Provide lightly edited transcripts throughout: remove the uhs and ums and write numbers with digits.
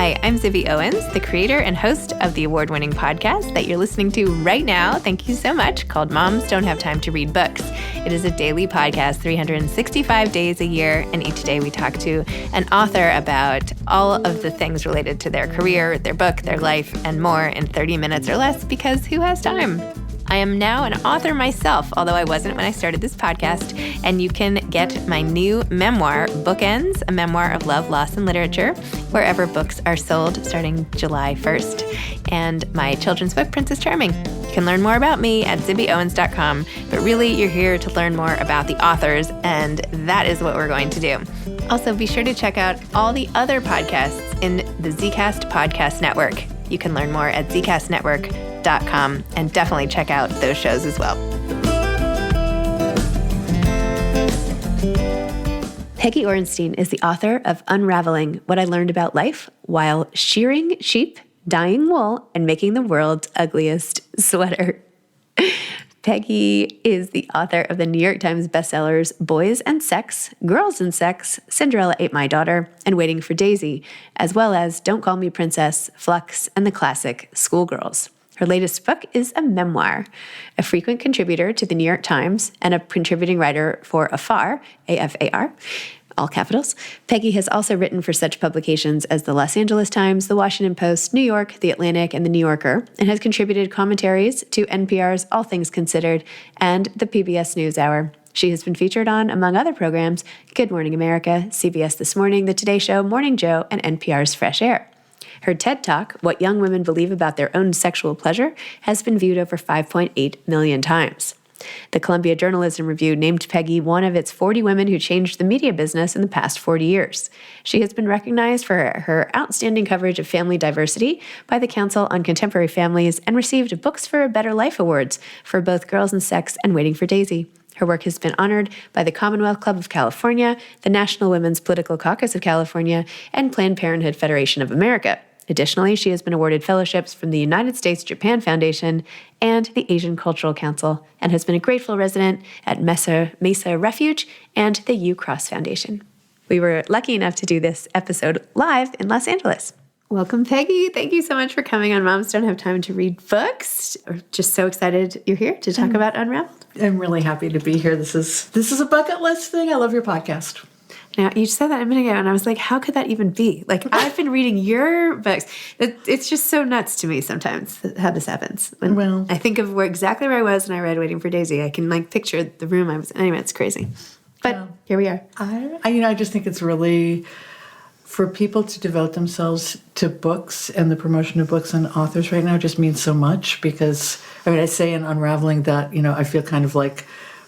Hi, I'm Zibby Owens, the creator and host of the award-winning podcast that you're listening to right now. Thank you so much, called Moms Don't Have Time to Read Books. It is a daily podcast, 365 days a year, and each day we talk to an author about all of the things related to their career, their book, their life, and more in 30 minutes or less, because who has time? I am now an author myself, although I wasn't when I started this podcast, and you can get my new memoir, Bookends, a memoir of love, loss, and literature, wherever books are sold starting July 1st, and my children's book, Princess Charming. You can learn more about me at zibbyowens.com, but really you're here to learn more about the authors, and that is what we're going to do. Also, be sure to check out all the other podcasts in the Zcast Podcast Network. You can learn more at zcastnetwork.com and definitely check out those shows as well. Peggy Orenstein is the author of Unraveling: What I Learned About Life While Shearing Sheep, Dyeing Wool, and Making the World's Ugliest Sweater. Peggy is the author of the New York Times bestsellers Boys and Sex, Girls and Sex, Cinderella Ate My Daughter, and Waiting for Daisy, as well as Don't Call Me Princess, Flux, and the classic Schoolgirls. Her latest book is a memoir. A frequent contributor to the New York Times and a contributing writer for AFAR, A-F-A-R, all capitals, Peggy has also written for such publications as the Los Angeles Times, the Washington Post, New York, the Atlantic, and the New Yorker, and has contributed commentaries to NPR's All Things Considered and the PBS NewsHour. She has been featured on, among other programs, Good Morning America, CBS This Morning, The Today Show, Morning Joe, and NPR's Fresh Air. Her TED Talk, What Young Women Believe About Their Own Sexual Pleasure, has been viewed over 5.8 million times. The Columbia Journalism Review named Peggy one of its 40 women who changed the media business in the past 40 years. She has been recognized for her outstanding coverage of family diversity by the Council on Contemporary Families and received Books for a Better Life awards for both Girls and Sex and Waiting for Daisy. Her work has been honored by the Commonwealth Club of California, the National Women's Political Caucus of California, and Planned Parenthood Federation of America. Additionally, she has been awarded fellowships from the United States-Japan Foundation and the Asian Cultural Council, and has been a grateful resident at Mesa Refuge and the U Cross Foundation. We were lucky enough to do this episode live in Los Angeles. Welcome, Peggy. Thank you so much for coming on Moms Don't Have Time to Read Books. We're just so excited you're here to talk about Unraveled. I'm really happy to be here. This is a bucket list thing. I love your podcast. Now, you said that a minute ago, and I was like, how could that even be? Like, I've been reading your books. It's just so nuts to me sometimes how this happens. When I think of exactly where I was when I read Waiting for Daisy. I can, picture the room I was in. Anyway, it's crazy. But here we are. I just think it's really, for people to devote themselves to books and the promotion of books and authors right now just means so much because, I say in Unraveling that, I feel kind of like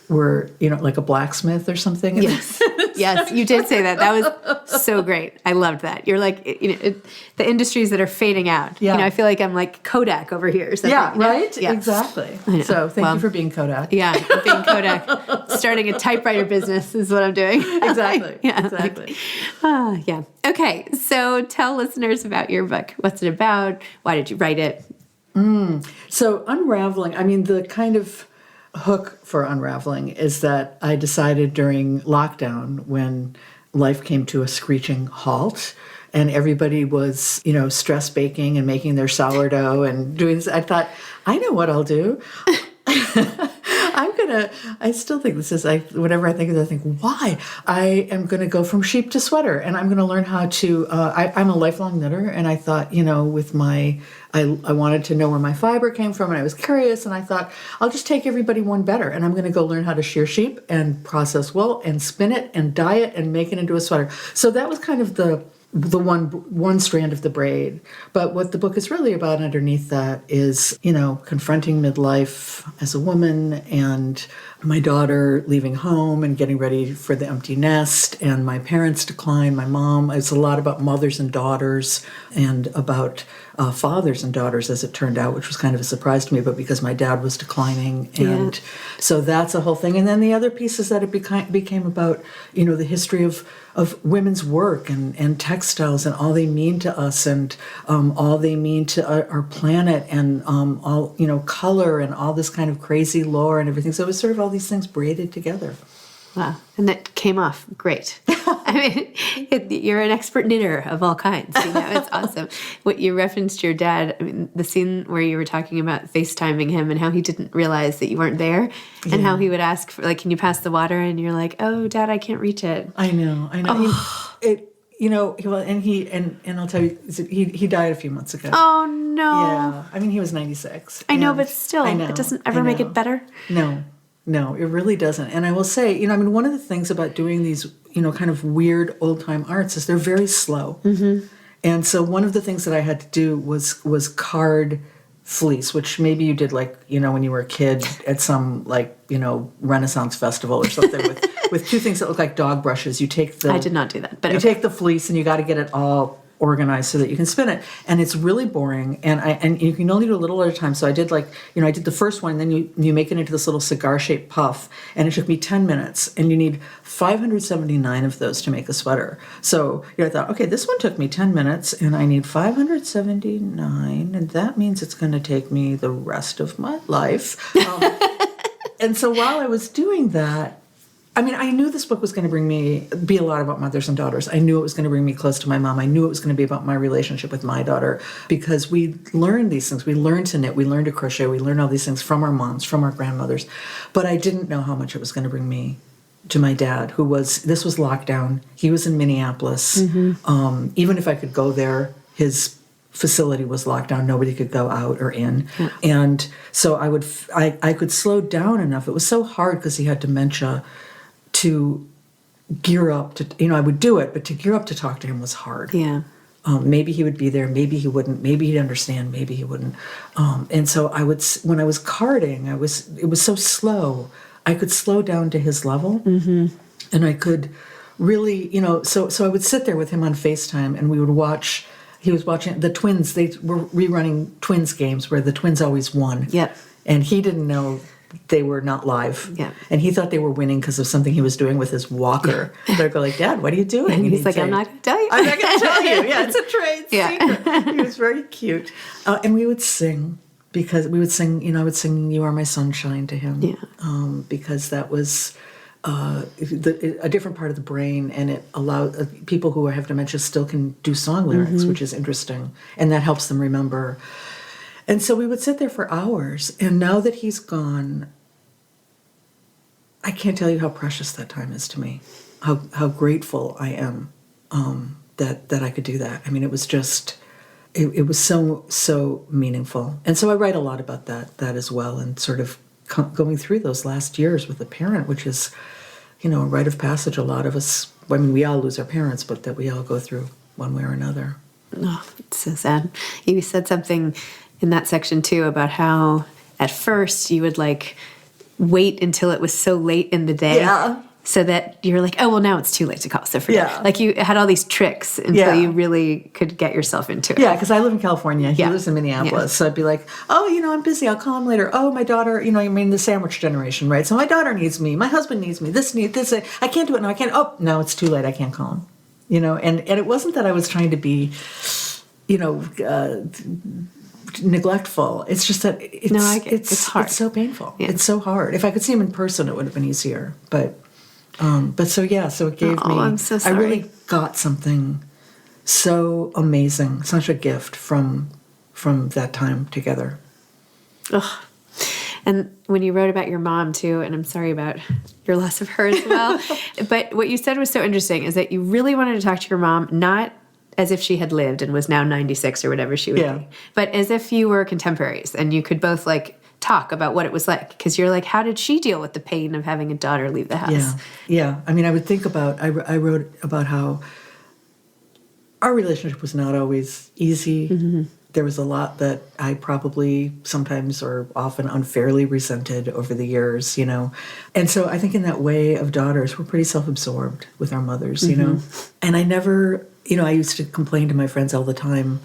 we're, like a blacksmith or something. Yes. Yes, you did say that. That was so great. I loved that. You're like, the industries that are fading out. Yeah. I feel like I'm like Kodak over here. Or something. Yeah, right? Yeah. Exactly. So thank you for being Kodak. Yeah, being Kodak. Starting a typewriter business is what I'm doing. Exactly. Yeah. Exactly. Yeah. Okay, so tell listeners about your book. What's it about? Why did you write it? So Unraveling, the kind of hook for Unraveling is that I decided during lockdown when life came to a screeching halt and everybody was, stress baking and making their sourdough and doing this, I thought, I know what I'll do. I still think this is, whenever I think of it, I think, why? I am going to go from sheep to sweater and I'm going to learn how to, I'm a lifelong knitter and I thought, with my, I wanted to know where my fiber came from and I was curious and I thought, I'll just take everybody one better and I'm going to go learn how to shear sheep and process wool and spin it and dye it and make it into a sweater. So that was kind of the one strand of the braid. But what the book is really about underneath that is, confronting midlife as a woman and my daughter leaving home and getting ready for the empty nest and my parents' decline, my mom. It's a lot about mothers and daughters and about fathers and daughters, as it turned out, which was kind of a surprise to me, but because my dad was declining. And so that's a whole thing. And then the other piece is that it became about, the history of women's work and textiles and all they mean to us and all they mean to our planet and all, color and all this kind of crazy lore and everything. So it was sort of all these things braided together. Wow. And that came off great. I mean, you're an expert knitter of all kinds. It's awesome. What you referenced your dad, I mean, the scene where you were talking about FaceTiming him and how he didn't realize that you weren't there and how he would ask for, like, can you pass the water? And you're like, oh, Dad, I can't reach it. I know. Oh. And I'll tell you, he died a few months ago. Oh, no. Yeah. I mean, he was 96. I know, but still, it doesn't ever make it better. No, it really doesn't. And I will say, I mean, one of the things about doing these, kind of weird old-time arts is they're very slow. Mm-hmm. And so one of the things that I had to do was card fleece, which maybe you did, like, when you were a kid at some, like, Renaissance festival or something with two things that look like dog brushes. I did not do that. But take the fleece and you got to get it all organized so that you can spin it, and it's really boring, and you can only do a little at a time. So I did, like, I did the first one, and then you make it into this little cigar-shaped puff, and it took me 10 minutes, and you need 579 of those to make a sweater. So I thought, okay, this one took me 10 minutes, and I need 579, and that means it's going to take me the rest of my life. And so while I was doing that, I mean, I knew this book was going to be a lot about mothers and daughters. I knew it was going to bring me close to my mom. I knew it was going to be about my relationship with my daughter, because we learned these things. We learned to knit. We learned to crochet. We learned all these things from our moms, from our grandmothers. But I didn't know how much it was going to bring me to my dad, this was lockdown. He was in Minneapolis. Mm-hmm. Even if I could go there, his facility was locked down. Nobody could go out or in. Yeah. And so I could slow down enough. It was so hard because he had dementia to gear up to, I would do it, but to gear up to talk to him was hard. Yeah. Maybe he would be there, maybe he wouldn't, maybe he'd understand, maybe he wouldn't. And so when I was carding, it was so slow. I could slow down to his level, mm-hmm. and I could really, so I would sit there with him on FaceTime, and we would watch. He was watching the twins. They were rerunning twins games where the twins always won. Yep. And he didn't know they were not live. Yeah. And he thought they were winning because of something he was doing with his walker. They'd go like, Dad, what are you doing? And he's like, I'm not going to tell you. I'm not going to tell you. Yeah, it's a trade secret. He was very cute. And we would sing, because we would sing, I would sing You Are My Sunshine to him. Yeah. Because that was a different part of the brain, and it allowed people who have dementia still can do song lyrics, mm-hmm. which is interesting. And that helps them remember. And so we would sit there for hours, and now that he's gone, I can't tell you how precious that time is to me, how grateful I am that I could do that. I mean, it was just, it was so meaningful. And so I write a lot about that as well, and sort of going through those last years with a parent, which is, a rite of passage. A lot of us, I mean, we all lose our parents, but that we all go through one way or another. Oh, it's so sad. You said something in that section too about how at first you would like wait until it was so late in the day, so that you're like, oh well, now it's too late to call, so forget. Yeah. Like you had all these tricks until you really could get yourself into it. Yeah, because I live in California. He lives in Minneapolis, so I'd be like, oh, I'm busy. I'll call him later. Oh, my daughter. I mean, the sandwich generation, right? So my daughter needs me. My husband needs me. This. I can't do it now. I can't. Oh, no, it's too late. I can't call him. And it wasn't that I was trying to be, neglectful. It's just that it's hard. It's so painful. Yeah. It's so hard. If I could see him in person, it would have been easier. But so it gave me. I'm so sorry. I really got something so amazing, such a gift from that time together. Ugh. And when you wrote about your mom too, and I'm sorry about your loss of her as well, but what you said was so interesting is that you really wanted to talk to your mom, not as if she had lived and was now 96 or whatever she would be, but as if you were contemporaries and you could both like talk about what it was like, because you're like, how did she deal with the pain of having a daughter leave the house? Yeah. I mean, I would think about, I wrote about how our relationship was not always easy. Mm-hmm. There was a lot that I probably sometimes or often unfairly resented over the years, And so I think in that way of daughters, we're pretty self-absorbed with our mothers, mm-hmm. And I never, I used to complain to my friends all the time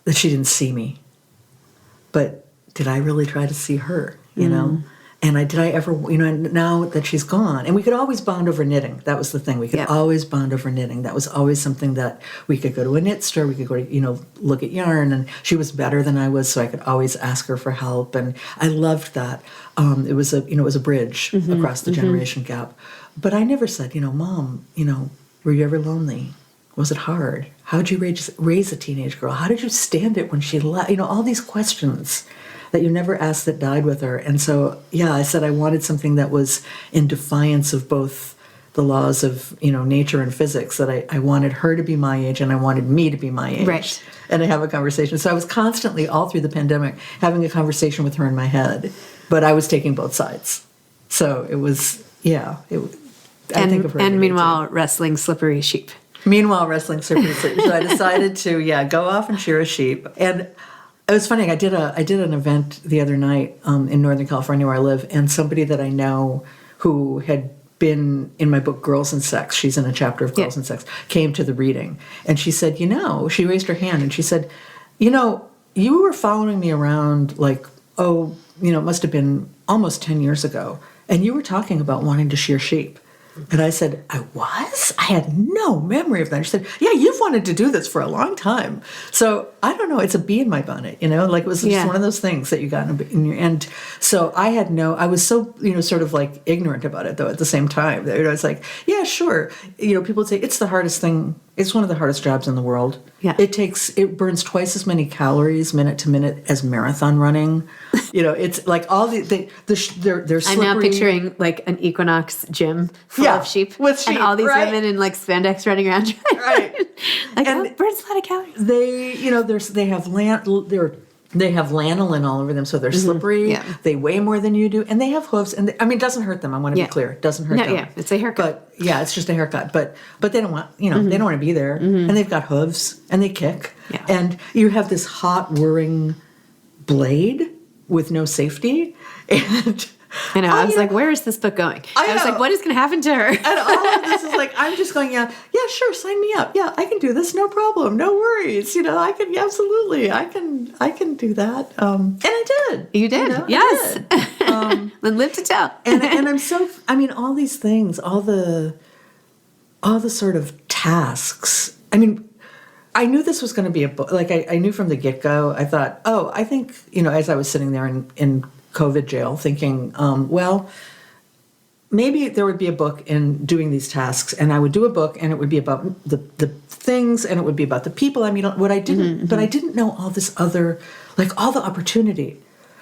that she didn't see me. But did I really try to see her, Mm-hmm. And did I ever, now that she's gone, and we could always bond over knitting. That was the thing. We could always bond over knitting. That was always something that we could go to a knit store. We could go to, look at yarn, and she was better than I was, so I could always ask her for help. And I loved that. It was a bridge mm-hmm. across the generation gap. But I never said, Mom, were you ever lonely? Was it hard? How did you raise a teenage girl? How did you stand it when she left? All these questions that you never asked that died with her. And so, I said I wanted something that was in defiance of both the laws of, nature and physics, that I wanted her to be my age and I wanted me to be my age. Right. And to have a conversation. So I was constantly, all through the pandemic, having a conversation with her in my head. But I was taking both sides. So it was, I think of her. And meanwhile, wrestling slippery sheep. Meanwhile, wrestling slippery sheep. So I decided to, go off and shear a sheep. And it was funny. I did an event the other night in Northern California where I live, and somebody that I know who had been in my book Girls and Sex, she's in a chapter of Girls and Sex, came to the reading. And she said, she raised her hand and she said, you were following me around like, it must have been almost 10 years ago. And you were talking about wanting to shear sheep. And I said, I was? I had no memory of that. She said, yeah, you've wanted to do this for a long time. So I don't know. It's a bee in my bonnet, like it was just one of those things that you got in your, and so I was so, sort of like ignorant about it though at the same time. It's like, yeah, sure. People would say it's the hardest thing. It's one of the hardest jobs in the world. Yeah. It burns twice as many calories minute to minute as marathon running. It's like all they're slippery. I'm now picturing like an Equinox gym full of sheep. With sheep, and all these right? women in like spandex running around. Right. Like, and it burns a lot of calories. They have lanolin all over them, so they're slippery. Yeah. They weigh more than you do, and they have hooves. And it doesn't hurt them. I want to be clear. It doesn't hurt them. Yeah, it's a haircut. But it's just a haircut. But they don't want, they don't want to be there. And they've got hooves, and they kick. Yeah. And you have this hot, whirring blade with no safety. And I know. I was like, where is this book going? I was like, what is going to happen to her? And all of this is like, I'm just going, yeah, sure, sign me up. Yeah, I can do this, no problem, no worries. I can, absolutely, I can do that. And I did. You did, yes. Then live to tell. and I'm so, all these things, all the sort of tasks. I knew this was going to be a book. Like I knew from the get-go. I thought, I think, as I was sitting there in COVID jail thinking, well, maybe there would be a book in doing these tasks, and I would do a book and it would be about the things and it would be about the people. What I didn't, but I didn't know all this other, like all the opportunity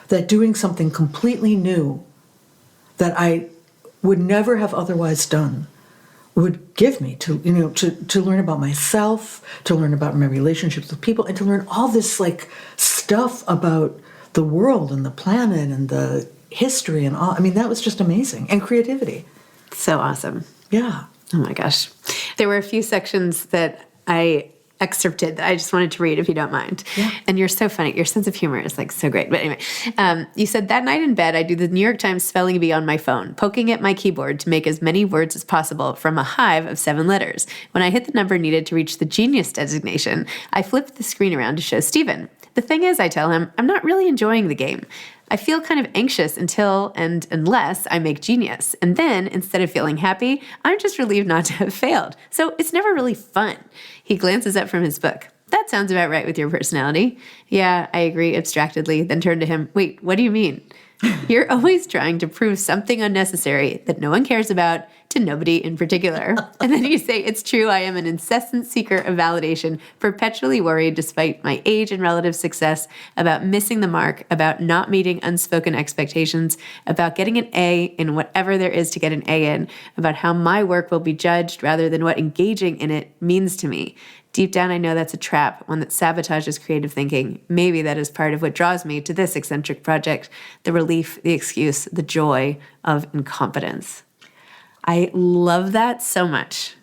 that doing something completely new that I would never have otherwise done would give me to learn about myself, to learn about my relationships with people, and to learn all this like stuff about the world and the planet and the history and all. That was just amazing. And creativity. So awesome. Yeah. Oh my gosh. There were a few sections that I excerpted that I just wanted to read, if you don't mind. Yeah. And you're so funny. Your sense of humor is like so great. But anyway, you said, that night in bed, I do the New York Times spelling bee on my phone, poking at my keyboard to make as many words as possible from a hive of 7 letters. When I hit the number needed to reach the genius designation, I flipped the screen around to show Stephen. The thing is, I tell him, I'm not really enjoying the game. I feel kind of anxious until and unless I make genius. And then, instead of feeling happy, I'm just relieved not to have failed. So it's never really fun. He glances up from his book. That sounds about right with your personality. Yeah, I agree abstractedly, then turned to him. Wait, what do you mean? You're always trying to prove something unnecessary that no one cares about to nobody in particular. And then you say, it's true, I am an incessant seeker of validation, perpetually worried despite my age and relative success about missing the mark, about not meeting unspoken expectations, about getting an A in whatever there is to get an A in, about how my work will be judged rather than what engaging in it means to me. Deep down, I know that's a trap, one that sabotages creative thinking. Maybe that is part of what draws me to this eccentric project, the relief, the excuse, the joy of incompetence. I love that so much.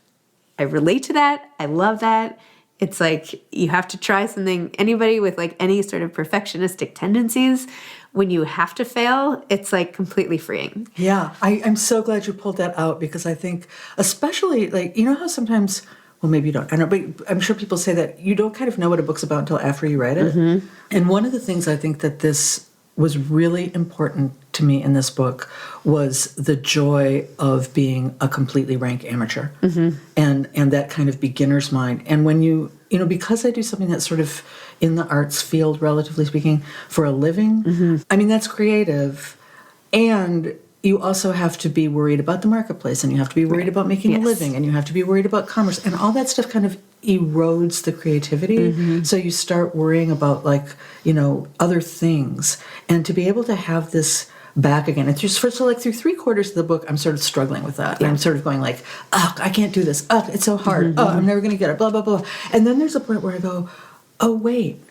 I relate to that. I love that. It's like you have to try something. Anybody with like any sort of perfectionistic tendencies, when you have to fail, it's like completely freeing. Yeah, I'm so glad you pulled that out, because I think, especially like, how sometimes, well, maybe you don't, I don't know, but I'm sure people say that you don't kind of know what a book's about until after you write it. Mm-hmm. And one of the things I think that this was really important to me in this book was the joy of being a completely rank amateur, and that kind of beginner's mind. And when because I do something that's sort of in the arts field, relatively speaking, for a living, that's creative, and you also have to be worried about the marketplace, and you have to be worried about making a living, and you have to be worried about commerce, and all that stuff kind of erodes the creativity. So you start worrying about other things, and to be able to have this back again. And through 3/4 of the book, I'm sort of struggling with that. And I'm sort of going like, oh, I can't do this. Oh, it's so hard. Oh, I'm never going to get it. Blah, blah, blah. And then there's a point where I go, oh, wait,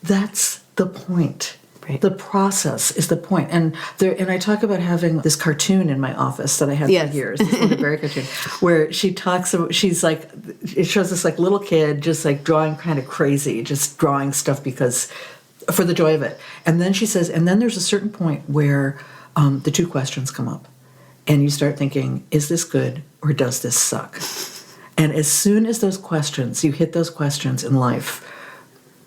that's the point. Right. The process is the point. And I talk about having this cartoon in my office that I had for years, this little berry cartoon, where she talks about, it shows this like little kid just like drawing kind of crazy, just drawing stuff for the joy of it. And then she says, and then there's a certain point where the two questions come up. And you start thinking, is this good or does this suck? And as soon as you hit those questions in life,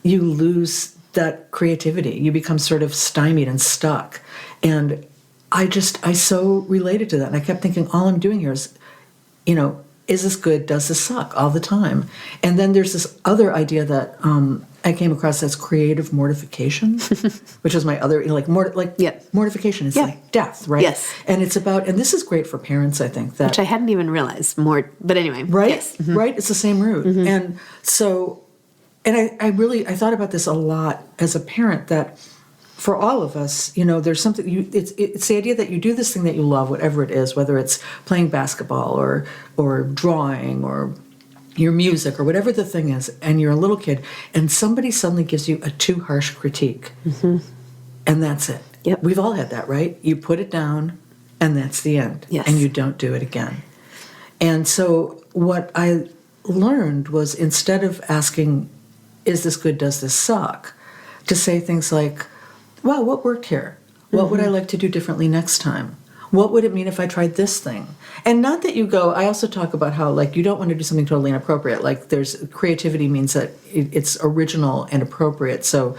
you lose that creativity. You become sort of stymied and stuck. And I so related to that. And I kept thinking, all I'm doing here is, is this good? Does this suck? All the time. And then there's this other idea that I came across as creative mortification, which is my other, mortification is like death, right? Yes. And it's about, and this is great for parents, I think. Which I hadn't even realized more, but anyway. Right? Yes. Right? It's the same root. And so, and I thought about this a lot as a parent, that for all of us, there's something, it's the idea that you do this thing that you love, whatever it is, whether it's playing basketball or drawing or your music or whatever the thing is, and you're a little kid, and somebody suddenly gives you a too harsh critique. And that's it. Yep. We've all had that, right? You put it down, and that's the end. Yes. And you don't do it again. And so what I learned was, instead of asking, is this good, does this suck, to say things like, wow, what worked here? What would I like to do differently next time? What would it mean if I tried this thing? And not that you go, I also talk about how, you don't want to do something totally inappropriate. There's creativity means that it's original and appropriate. So,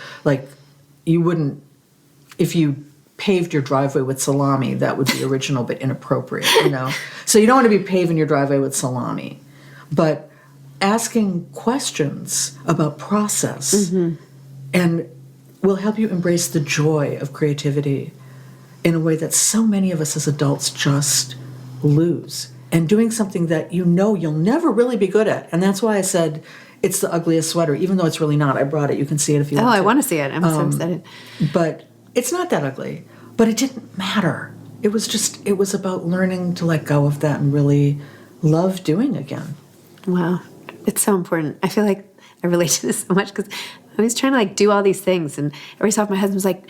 you wouldn't, if you paved your driveway with salami, that would be original but inappropriate, So you don't want to be paving your driveway with salami. But asking questions about process and will help you embrace the joy of creativity in a way that so many of us as adults just lose. And doing something that you'll never really be good at. And that's why I said it's the ugliest sweater, even though it's really not. I brought it. You can see it if you want to. I want to see it. I'm so excited. But it's not that ugly. But it didn't matter. It was about learning to let go of that and really love doing again. Wow. It's so important. I feel like I relate to this so much because I was trying to do all these things, and every so often my husband's like,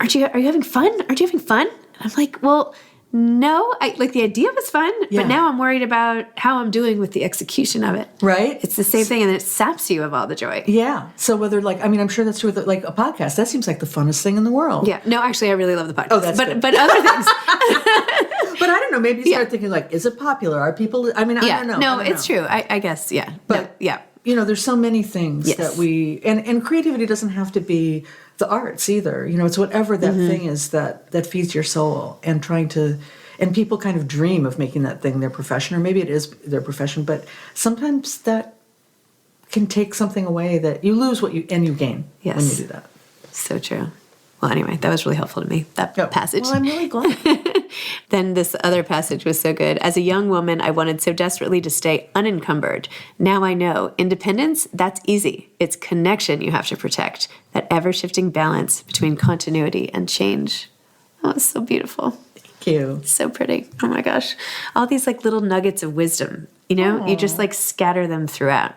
are you having fun? Aren't you having fun? And I'm like, well, no, the idea was fun, but now I'm worried about how I'm doing with the execution of it. Right. It's the same thing, and it saps you of all the joy. Yeah. So whether I'm sure that's true with a podcast. That seems like the funnest thing in the world. Yeah. No, actually, I really love the podcast. Oh, that's good. But other things. But I don't know. Maybe you start thinking is it popular? Are people? I don't know. No, it's true. I guess. Yeah. But there's so many things that we and creativity doesn't have to be the arts either. It's whatever that thing is that feeds your soul, and and people kind of dream of making that thing their profession, or maybe it is their profession, but sometimes that can take something away that you lose and you gain when you do that. So true. Well, anyway, that was really helpful to me, that passage. Well, I'm really glad. Then this other passage was so good. As a young woman, I wanted so desperately to stay unencumbered. Now I know independence, that's easy. It's connection you have to protect, that ever-shifting balance between continuity and change. Oh, it's so beautiful. Thank you. So pretty. Oh my gosh. All these little nuggets of wisdom, you just scatter them throughout.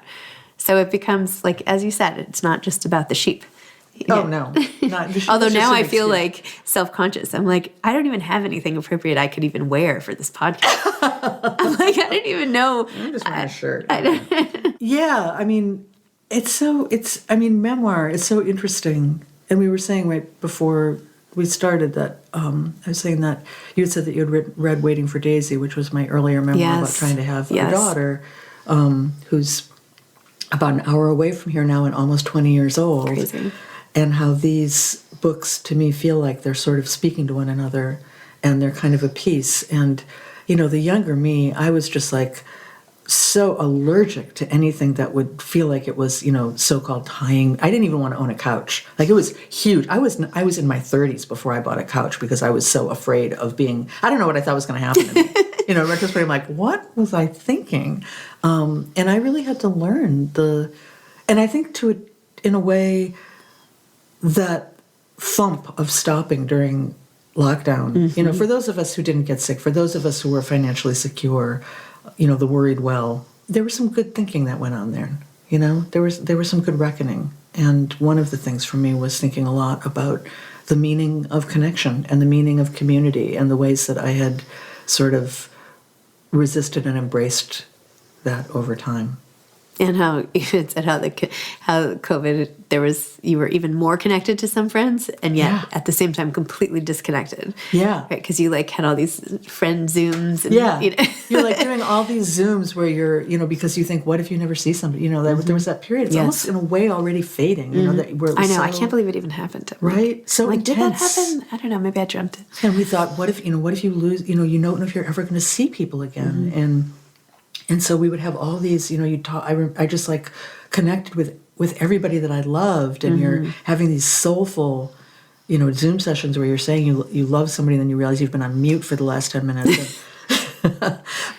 So it becomes, as you said, it's not just about the sheep. Oh, no. Not, although now I feel self-conscious. I'm I don't even have anything appropriate I could even wear for this podcast. I'm I didn't even know. I'm just wearing a shirt. Yeah, memoir is so interesting. And we were saying right before we started that, I was saying that you had said that you had read Waiting for Daisy, which was my earlier memoir about trying to have a daughter who's about an hour away from here now and almost 20 years old. Crazy. And how these books to me feel like they're sort of speaking to one another, and they're kind of a piece. And, the younger me, I was just so allergic to anything that would feel like it was, so-called tying. I didn't even want to own a couch. Like, it was huge. I was in my 30s before I bought a couch because I was so afraid of being, I don't know what I thought was going to happen to me. In retrospect, I'm like, what was I thinking? And I really had to learn and I think in a way, that thump of stopping during lockdown, for those of us who didn't get sick, for those of us who were financially secure, the worried well, there was some good thinking that went on there. There was some good reckoning. And one of the things for me was thinking a lot about the meaning of connection and the meaning of community and the ways that I had sort of resisted and embraced that over time. And how you said how COVID, you were even more connected to some friends, and yet at the same time completely disconnected. Yeah, right. Because you had all these friend Zooms. And, you're like doing all these Zooms where you're, because you think, what if you never see somebody? There was that period. It's almost in a way already fading. That where it was I can't believe it even happened. Right. So intense. Did that happen? I don't know. Maybe I dreamt it. And we thought, what if you lose? You don't know if you're ever going to see people again. And so we would have all these, you talk. I just connected with everybody that I loved, and you're having these soulful, Zoom sessions where you're saying you love somebody, and then you realize you've been on mute for the last 10 minutes.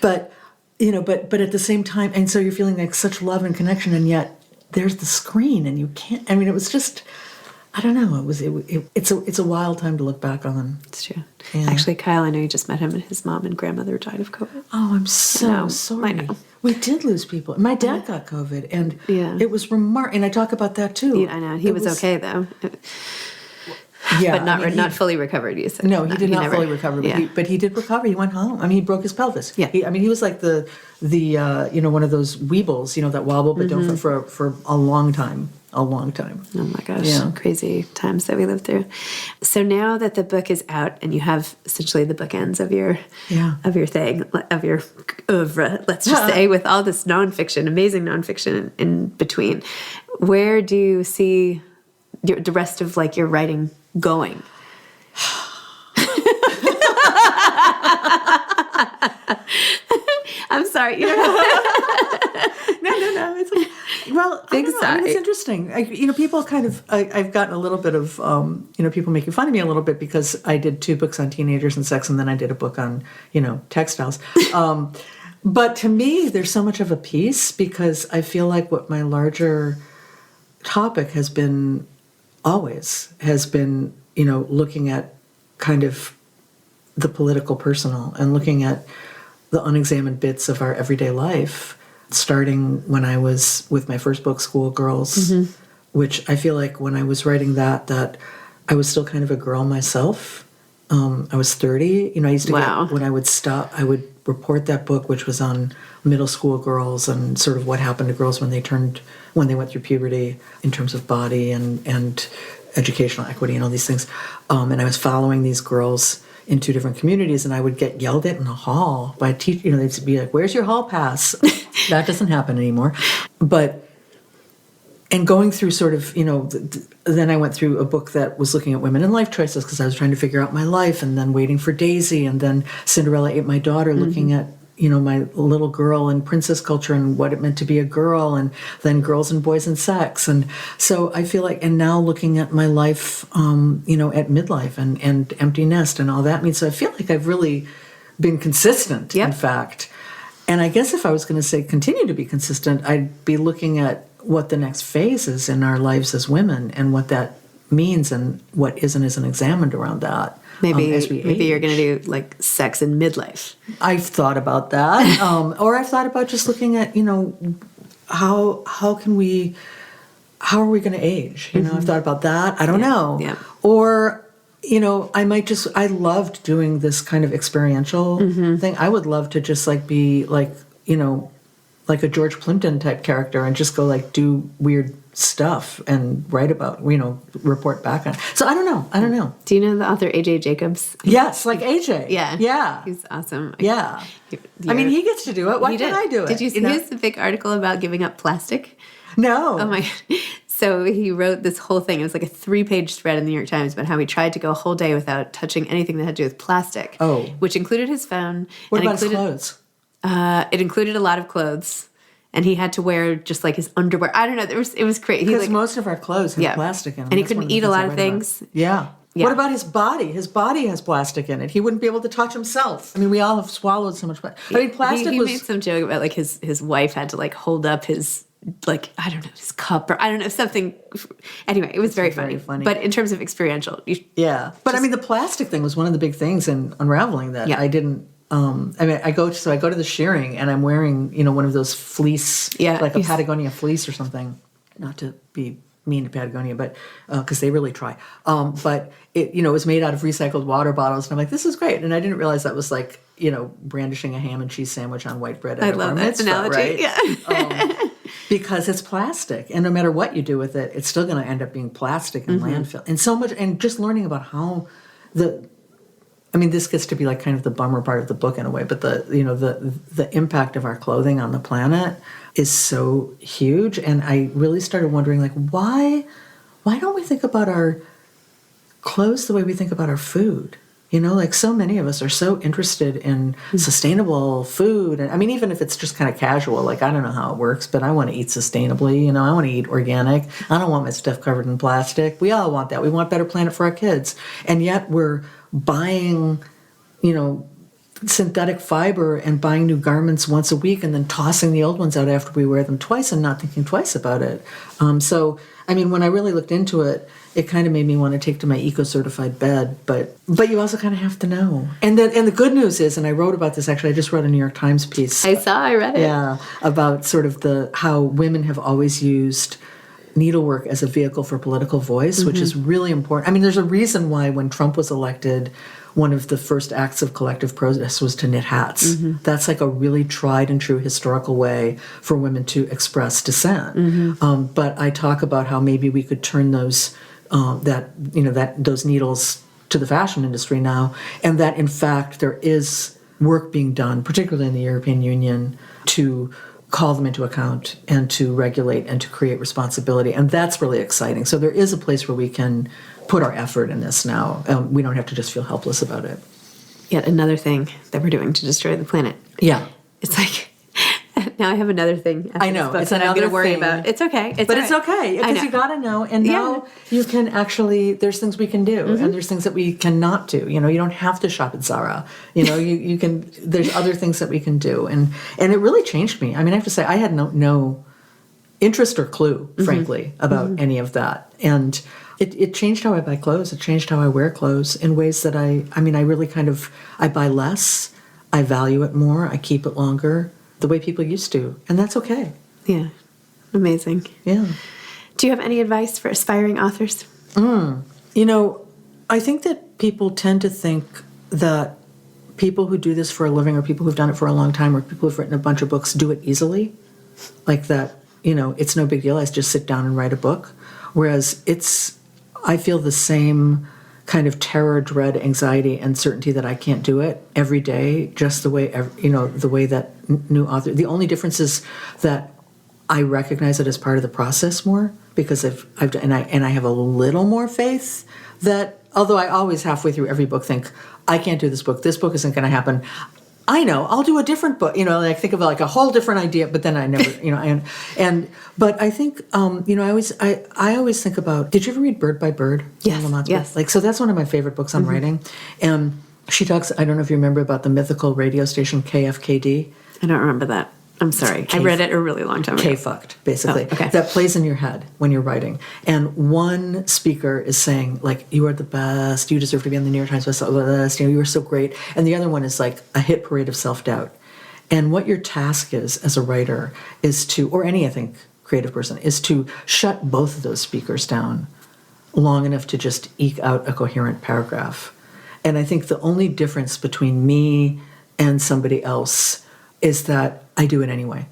but at the same time, and so you're feeling like such love and connection, and yet there's the screen, and you can't. I mean, it was just. I don't know. It's a wild time to look back on. It's true. Yeah. Actually, Kyle, I know you just met him, and his mom and grandmother died of COVID. Oh, I'm so sorry. I know. We did lose people. My dad got COVID, and it was remarkable. And I talk about that too. I know. He was okay though. Yeah, but not fully recovered. You said no. He did not fully recover, but he did recover. He went home. I mean, he broke his pelvis. Yeah. He was like the one of those weebles, that wobble but don't for a long time. A long time. Oh my gosh, crazy times that we lived through. So now that the book is out and you have essentially the bookends of your thing, of your oeuvre, let's just say, with all this nonfiction, amazing nonfiction in between, where do you see the rest of your writing going? I'm sorry. No. It's big sigh. It's interesting. People kind of. I've gotten a little bit of. People making fun of me a little bit because I did 2 books on teenagers and sex, and then I did a book on textiles. But to me, there's so much of a piece because I feel like what my larger topic has been looking at kind of the political personal and looking at the unexamined bits of our everyday life, starting when I was with my first book, Schoolgirls, which I feel like when I was writing that I was still kind of a girl myself. I was 30. I used to get, when I would stop, I would report that book, which was on middle school girls and sort of what happened to girls when they went through puberty in terms of body and educational equity and all these things. And I was following these girls in 2 different communities, and I would get yelled at in the hall by a teacher. They'd be like, "Where's your hall pass?" That doesn't happen anymore. And going through sort of, then I went through a book that was looking at women and life choices because I was trying to figure out my life, and then Waiting for Daisy, and then Cinderella Ate My Daughter, looking at, my little girl and princess culture and what it meant to be a girl, and then Girls and Boys and Sex. And so I feel like, and now looking at my life, at midlife and empty nest and all that means. So I feel like I've really been consistent, in fact. And I guess if I was going to say continue to be consistent, I'd be looking at what the next phase is in our lives as women and what that means and what isn't examined around that. Maybe you're going to do sex in midlife. I've thought about that, or I've thought about just looking at how are we going to age? I've thought about that. I don't know. Yeah. Or I loved doing this kind of experiential thing. I would love to just be like a George Plimpton type character and just go do weird stuff and write about, report back on. So I don't know. Do you know the author A.J. Jacobs? Yes, like A.J. Yeah. Yeah. He's awesome. Yeah. I mean, he gets to do it. Why can't I do it? Did you see his big article about giving up plastic? No. Oh my God. So he wrote this whole thing. It was like a 3-page thread in the New York Times about how he tried to go a whole day without touching anything that had to do with plastic. Oh. Which included his phone. What about his clothes? It included a lot of clothes, and he had to wear just like his underwear. I don't know. It was crazy. Because most of our clothes have plastic in them. And he couldn't eat a lot of things. Yeah. What about his body? His body has plastic in it. He wouldn't be able to touch himself. I mean, we all have swallowed so much plastic. I mean, plastic he was... made some joke about like his wife had to like hold up his, like, I don't know, his cup or I don't know, something. Anyway, it was very funny. But in terms of experiential. But I mean, the plastic thing was one of the big things in Unraveling that I didn't... I mean, I go to the Shearing and I'm wearing, one of those fleece, like a Patagonia fleece or something. Not to be mean to Patagonia, but because they really try. But it, was made out of recycled water bottles, and I'm like, this is great. And I didn't realize that was like, brandishing a ham and cheese sandwich on white bread. I love that analogy. Right? Yeah. Because it's plastic, and no matter what you do with it, it's still going to end up being plastic in landfill. And so much, and just learning about how this gets to be like kind of the bummer part of the book in a way, but the impact of our clothing on the planet is so huge. And I really started wondering, like, why don't we think about our clothes the way we think about our food? Like so many of us are so interested in sustainable food. And I mean, even if it's just kind of casual, like, I don't know how it works, but I want to eat sustainably. I want to eat organic. I don't want my stuff covered in plastic. We all want that. We want a better planet for our kids. And yet we're buying, synthetic fiber and buying new garments once a week and then tossing the old ones out after we wear them twice and not thinking twice about it. So, I mean, when I really looked into it, it kind of made me want to take to my eco-certified bed, but you also kind of have to know. And the good news is, and I wrote about this actually, I just wrote a New York Times piece. I read it. Yeah, about sort of how women have always used needlework as a vehicle for political voice, which is really important. I mean, there's a reason why when Trump was elected, one of the first acts of collective protest was to knit hats. That's like a really tried and true historical way for women to express dissent. But I talk about how maybe we could turn those those needles to the fashion industry now, and that in fact there is work being done, particularly in the European Union, to call them into account and to regulate and to create responsibility. And that's really exciting. So there is a place where we can put our effort in this now. We don't have to just feel helpless about it. Yet another thing that we're doing to destroy the planet. Yeah. It's like, now I have another thing. I know. It's that I'm going to worry about. It's okay. It's okay. Because you got to know. And now you can actually, there's things we can do. And there's things that we cannot do. You don't have to shop at Zara. You can, there's other things that we can do. And it really changed me. I mean, I have to say, I had no interest or clue, frankly, about any of that. And it changed how I buy clothes. It changed how I wear clothes in ways that I really I buy less. I value it more. I keep it longer. The way people used to. And that's okay. Yeah. Amazing. Yeah. Do you have any advice for aspiring authors? I think that people tend to think that people who do this for a living or people who've done it for a long time or people who've written a bunch of books do it easily. Like that, it's no big deal. I just sit down and write a book. Whereas I feel the same kind of terror, dread, anxiety, and certainty that I can't do it every day, just the way, the way that new author. The only difference is that I recognize it as part of the process more because I've done, and I have a little more faith that, although I always halfway through every book think, I can't do this book isn't going to happen. I know, I'll do a different book, like think of like a whole different idea, but then I never, but I think, I always think about, did you ever read Bird by Bird? Yes. Like, so that's one of my favorite books on writing. And she talks, I don't know if you remember about the mythical radio station KFKD. I don't remember that. I'm sorry. I read it a really long time ago. K-fucked, basically. Oh, okay. That plays in your head when you're writing. And one speaker is saying, like, you are the best, you deserve to be on the New York Times bestseller list, you are so great. And the other one is like a hit parade of self-doubt. And what your task is as a writer is to, or any, I think, creative person, is to shut both of those speakers down long enough to just eke out a coherent paragraph. And I think the only difference between me and somebody else is that I do it anyway.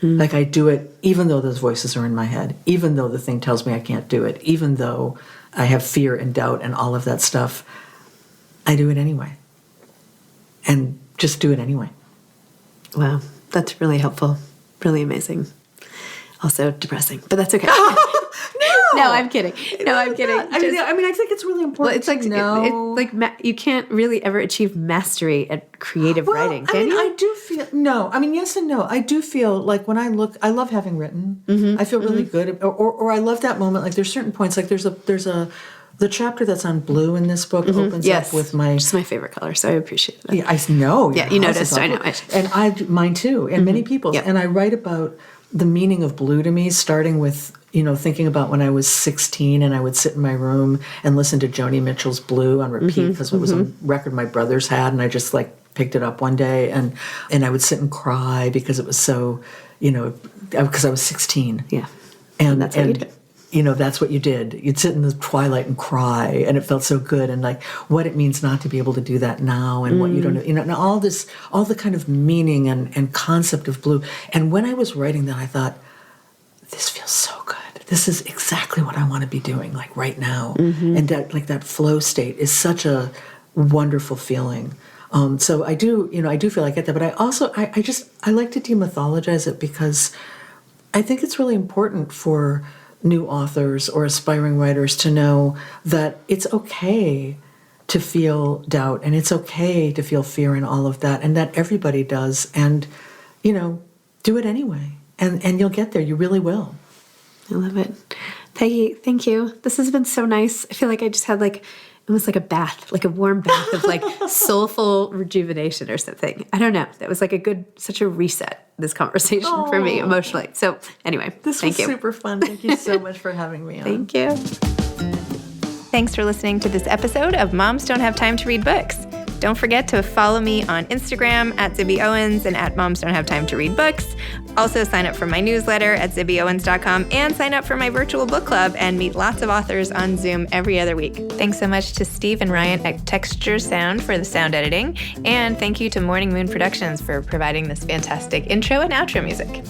Like I do it even though those voices are in my head, even though the thing tells me I can't do it, even though I have fear and doubt and all of that stuff, I do it anyway. And just do it anyway. Wow, that's really helpful. Really amazing. Also depressing, but that's okay. No, I'm kidding. No, I'm kidding. I think it's really important. Well, it's like it's like you can't really ever achieve mastery at creative writing, can you? I do feel no. I mean, yes and no. I do feel like when I look, I love having written. I feel really good. Or I love that moment. Like there's certain points, like the chapter that's on blue in this book opens up with It's my favorite color, so I appreciate that. Yeah, I know. Yeah, you noticed. I know. And mine too, and many people's. Yep. And I write about the meaning of blue to me, starting with, thinking about when I was 16 and I would sit in my room and listen to Joni Mitchell's Blue on repeat because it was a record my brothers had, and I just picked it up one day and I would sit and cry because it was so, because I was 16. Yeah. And that's what you did. That's what you did. You'd sit in the twilight and cry, and it felt so good. And what it means not to be able to do that now, and what you don't, and all the kind of meaning and concept of blue. And when I was writing that, I thought, this feels so good. This is exactly what I want to be doing, right now. And that flow state is such a wonderful feeling. So I do feel I get that, but I also, I like to demythologize it because I think it's really important for new authors or aspiring writers to know that it's okay to feel doubt and it's okay to feel fear and all of that, and that everybody does, and do it anyway, and you'll get there. You really will. I love it. Peggy, thank you. This has been so nice. I feel like I just had almost like a bath, like a warm bath of soulful rejuvenation or something. I don't know. That was such a reset, this conversation for me emotionally. So anyway, this was super fun. Thank you so much for having me on. Thank you. Thanks for listening to this episode of Moms Don't Have Time to Read Books. Don't forget to follow me on Instagram at Zibby Owens and at Moms Don't Have Time to Read Books. Also sign up for my newsletter at zibbyowens.com and sign up for my virtual book club and meet lots of authors on Zoom every other week. Thanks so much to Steve and Ryan at Texture Sound for the sound editing. And thank you to Morning Moon Productions for providing this fantastic intro and outro music.